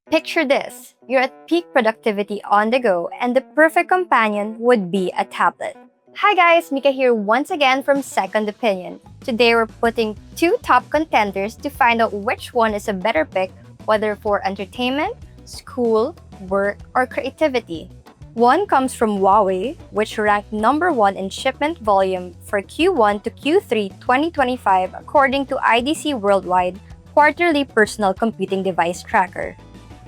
Picture this, you're at peak productivity on the go, and the perfect companion would be a tablet. Hi guys, Mika here once again from Second Opinion. Today we're putting two top contenders to find out which one is a better pick, whether for entertainment, school, work, or creativity. One comes from Huawei, which ranked number one in shipment volume for Q1 to Q3 2025 according to IDC Worldwide Quarterly Personal Computing Device Tracker.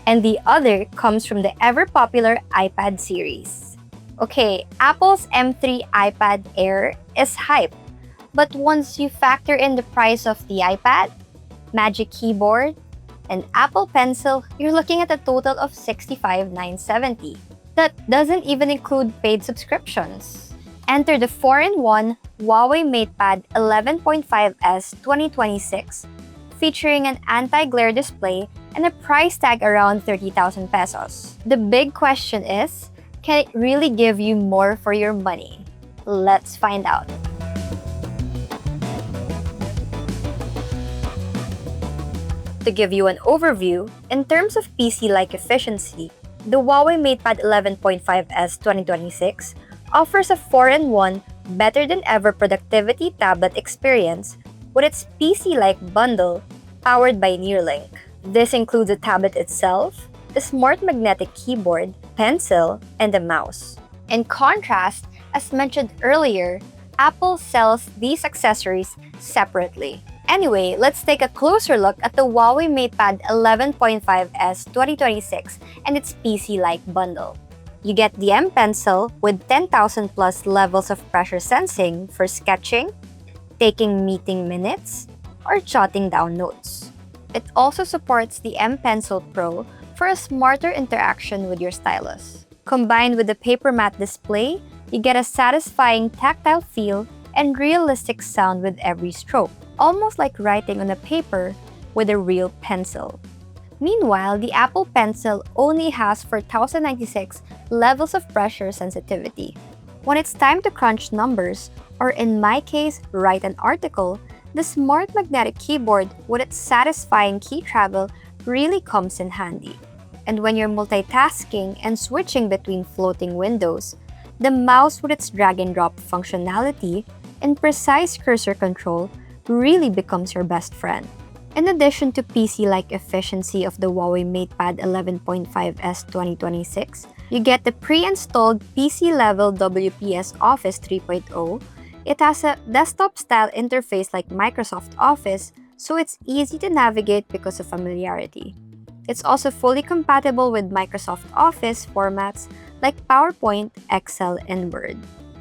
And the other comes from the ever-popular iPad series. Okay, Apple's M3 iPad Air is hype, but once you factor in the price of the iPad, Magic Keyboard, and Apple Pencil, you're looking at a total of $65,970. That doesn't even include paid subscriptions. Enter the 4-in-1 Huawei MatePad 11.5S 2026, featuring an anti-glare display and a price tag around 30,000 pesos. The big question is, can it really give you more for your money? Let's find out. To give you an overview, in terms of PC-like efficiency, the Huawei MatePad 11.5S 2026 offers a 4-in-1 better-than-ever productivity tablet experience with its PC-like bundle powered by Neuralink. This includes a tablet itself, a smart magnetic keyboard, pencil, and a mouse. In contrast, as mentioned earlier, Apple sells these accessories separately. Anyway, let's take a closer look at the Huawei MatePad 11.5S 2026 and its PC-like bundle. You get the M Pencil with 10,000 plus levels of pressure sensing for sketching, taking meeting minutes, or jotting down notes. It also supports the M Pencil Pro for a smarter interaction with your stylus. Combined with the paper matte display, you get a satisfying tactile feel and realistic sound with every stroke, almost like writing on a paper with a real pencil. Meanwhile, the Apple Pencil only has 4,096 levels of pressure sensitivity. When it's time to crunch numbers, or in my case, write an article, the smart magnetic keyboard with its satisfying key travel really comes in handy. And when you're multitasking and switching between floating windows, the mouse with its drag and drop functionality and precise cursor control really becomes your best friend. In addition to PC-like efficiency of the Huawei MatePad 11.5S 2026, you get the pre-installed PC-level WPS Office 3.0. It has a desktop-style interface like Microsoft Office, so it's easy to navigate because of familiarity. It's also fully compatible with Microsoft Office formats like PowerPoint, Excel, and Word.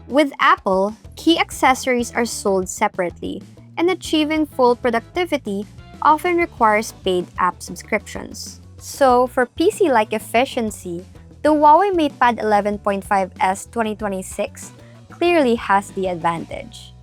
With Apple, key accessories are sold separately, and achieving full productivity often requires paid app subscriptions. So, for PC-like efficiency, the Huawei MatePad 11.5S 2026 clearly has the advantage.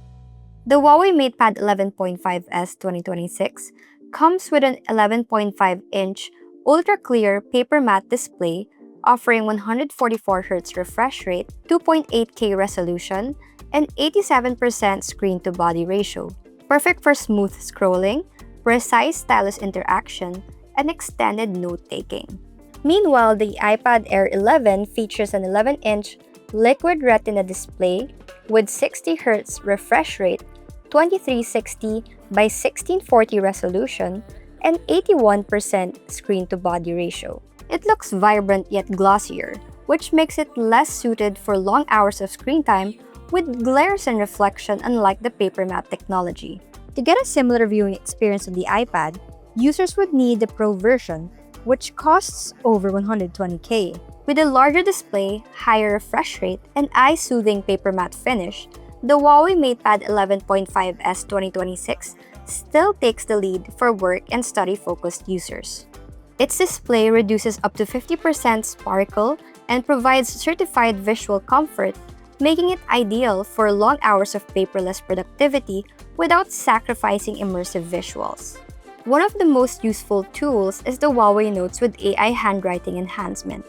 The Huawei MatePad 11.5S 2026 comes with an 11.5-inch ultra-clear paper matte display offering 144Hz refresh rate, 2.8K resolution, and 87% screen-to-body ratio. Perfect for smooth scrolling, precise stylus interaction, and extended note-taking. Meanwhile, the iPad Air 11 features an 11-inch liquid retina display with 60Hz refresh rate, 2360 by 1640 resolution, and 81% screen-to-body ratio. It looks vibrant yet glossier, which makes it less suited for long hours of screen time with glares and reflection unlike the paper matte technology. To get a similar viewing experience on the iPad, users would need the Pro version, which costs over 120K. With a larger display, higher refresh rate, and eye-soothing paper matte finish, the Huawei MatePad 11.5S 2026 still takes the lead for work and study-focused users. Its display reduces up to 50% sparkle and provides certified visual comfort, making it ideal for long hours of paperless productivity without sacrificing immersive visuals. One of the most useful tools is the Huawei Notes with AI handwriting enhancement.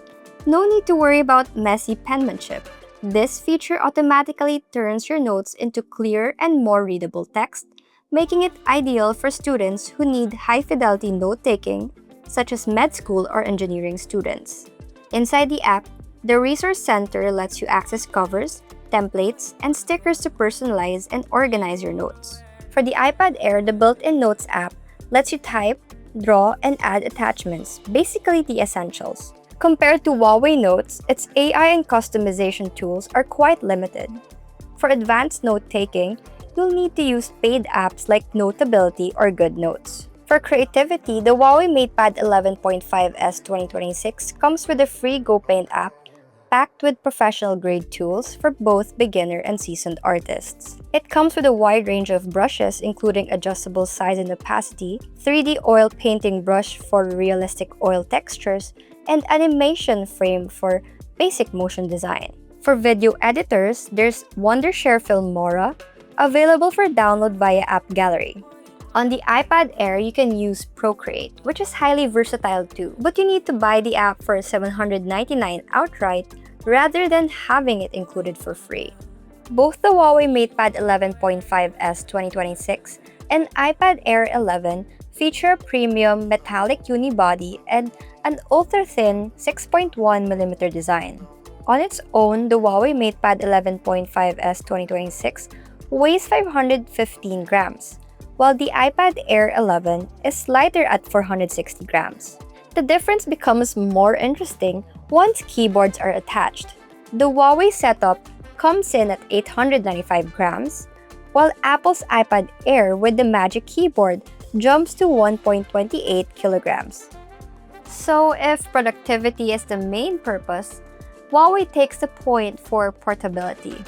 No need to worry about messy penmanship. This feature automatically turns your notes into clear and more readable text, making it ideal for students who need high-fidelity note-taking such as med school or engineering students. Inside the app, the Resource Center lets you access covers, templates, and stickers to personalize and organize your notes. For the iPad Air, the built-in Notes app lets you type, draw, and add attachments, basically the essentials. Compared to Huawei Notes, its AI and customization tools are quite limited. For advanced note-taking, you'll need to use paid apps like Notability or GoodNotes. For creativity, the Huawei MatePad 11.5S 2026 comes with a free GoPaint app packed with professional-grade tools for both beginner and seasoned artists. It comes with a wide range of brushes including adjustable size and opacity, 3D oil painting brush for realistic oil textures, and animation frame for basic motion design. For video editors, there's Wondershare Filmora, available for download via App Gallery. On the iPad Air, you can use Procreate, which is highly versatile too, but you need to buy the app for $799 outright rather than having it included for free. Both the Huawei MatePad 11.5S 2026 and iPad Air 11 feature a premium metallic unibody and an ultra-thin 6.1mm design. On its own, the Huawei MatePad 11.5S 2026 weighs 515 grams, while the iPad Air 11 is lighter at 460 grams. The difference becomes more interesting once keyboards are attached. The Huawei setup comes in at 895 grams, while Apple's iPad Air with the Magic Keyboard jumps to 1.28 kilograms. So if productivity is the main purpose, Huawei takes the point for portability.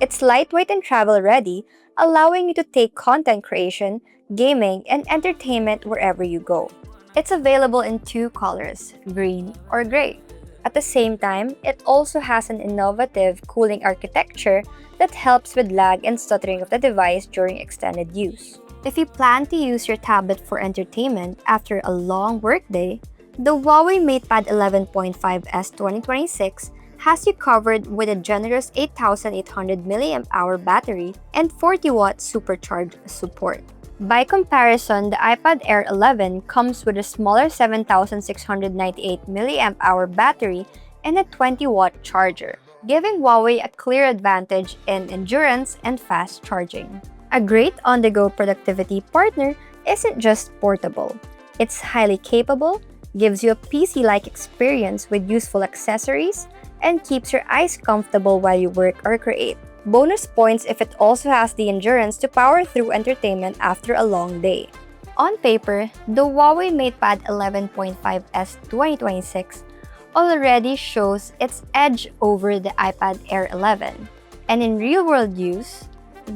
It's lightweight and travel-ready, allowing you to take content creation, gaming, and entertainment wherever you go. It's available in two colors, green or gray. At the same time, it also has an innovative cooling architecture that helps with lag and stuttering of the device during extended use. If you plan to use your tablet for entertainment after a long workday, the Huawei MatePad 11.5S 2026 has you covered with a generous 8,800 mAh battery and 40-watt supercharged support. By comparison, the iPad Air 11 comes with a smaller 7,698 mAh battery and a 20-watt charger, giving Huawei a clear advantage in endurance and fast charging. A great on-the-go productivity partner isn't just portable. It's highly capable, gives you a PC-like experience with useful accessories, and keeps your eyes comfortable while you work or create. Bonus points if it also has the endurance to power through entertainment after a long day. On paper, the Huawei MatePad 11.5S 2026 already shows its edge over the iPad Air 11. And in real-world use,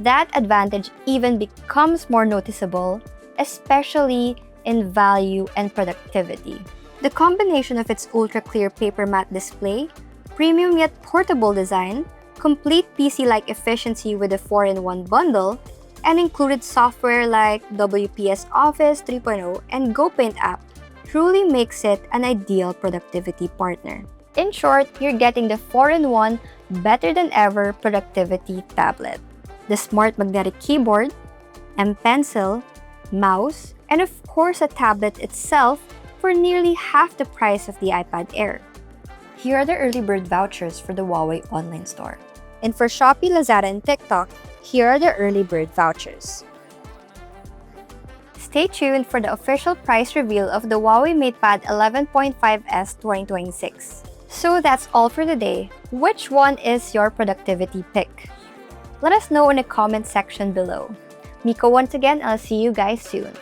that advantage even becomes more noticeable, especially in value and productivity. The combination of its ultra-clear paper matte display, premium yet portable design, complete PC-like efficiency with a 4-in-1 bundle, and included software like WPS Office 3.0 and GoPaint app truly makes it an ideal productivity partner. In short, you're getting the 4-in-1 better-than-ever productivity tablet. The smart magnetic keyboard, M-Pencil, mouse, and of course a tablet itself for nearly half the price of the iPad Air. Here are the early bird vouchers for the Huawei online store. And for Shopee, Lazada, and TikTok, here are the early bird vouchers. Stay tuned for the official price reveal of the Huawei MatePad 11.5S 2026. So that's all for today. Which one is your productivity pick? Let us know in the comment section below. Miko once again, I'll see you guys soon.